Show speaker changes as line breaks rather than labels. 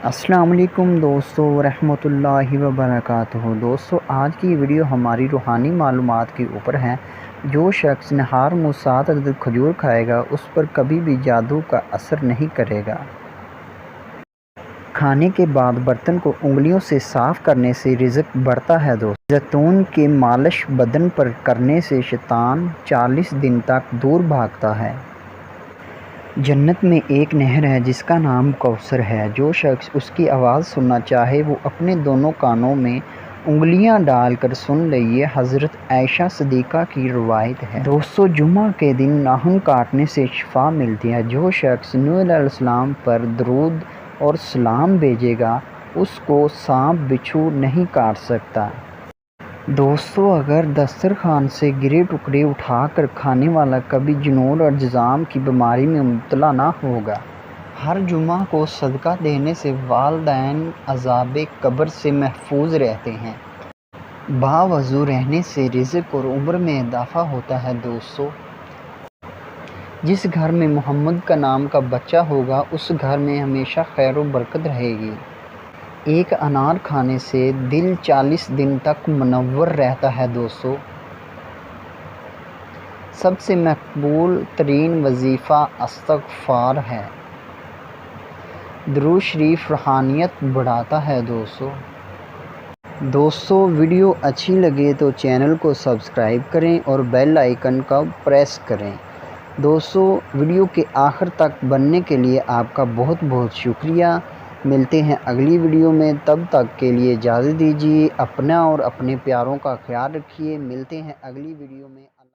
السلام علیکم دوستو ورحمۃ اللہ وبرکاتہ۔ دوستو آج کی ویڈیو ہماری روحانی معلومات کے اوپر ہے۔ جو شخص نہار منہ 7 عدد کھجور کھائے گا اس پر کبھی بھی جادو کا اثر نہیں کرے گا۔ کھانے کے بعد برتن کو انگلیوں سے صاف کرنے سے رزق بڑھتا ہے دوستو۔ زیتون کے مالش بدن پر کرنے سے شیطان 40 دن تک دور بھاگتا ہے۔ جنت میں ایک نہر ہے جس کا نام کوثر ہے۔ جو شخص اس کی آواز سننا چاہے وہ اپنے دونوں کانوں میں انگلیاں ڈال کر سن لے، یہ حضرت عائشہ صدیقہ کی روایت ہے۔ دوستو جمعہ کے دن ناخن کاٹنے سے شفا ملتی ہے۔ جو شخص نوح علیہ السلام پر درود اور سلام بھیجے گا اس کو سانپ بچھو نہیں کاٹ سکتا۔ دوستو اگر دسترخوان سے گرے ٹکڑے اٹھا کر کھانے والا کبھی جنون اور جذام کی بیماری میں مبتلا نہ ہوگا۔ ہر جمعہ کو صدقہ دینے سے والدین عذاب قبر سے محفوظ رہتے ہیں۔ باوضو رہنے سے رزق اور عمر میں اضافہ ہوتا ہے۔ دوستو جس گھر میں محمد کا نام کا بچہ ہوگا اس گھر میں ہمیشہ خیر و برکت رہے گی۔ ایک انار کھانے سے دل 40 دن تک منور رہتا ہے۔ دوستو سب سے مقبول ترین وظیفہ استغفار ہے۔ درود شریف روحانیت بڑھاتا ہے۔ دوستو ویڈیو اچھی لگے تو چینل کو سبسکرائب کریں اور بیل آئیکن کو پریس کریں۔ دوستو ویڈیو کے آخر تک بننے کے لیے آپ کا بہت بہت شکریہ۔ ملتے ہیں اگلی ویڈیو میں، تب تک کے لیے اجازت دیجیے۔ اپنا اور اپنے پیاروں کا خیال رکھیے۔ ملتے ہیں اگلی ویڈیو میں۔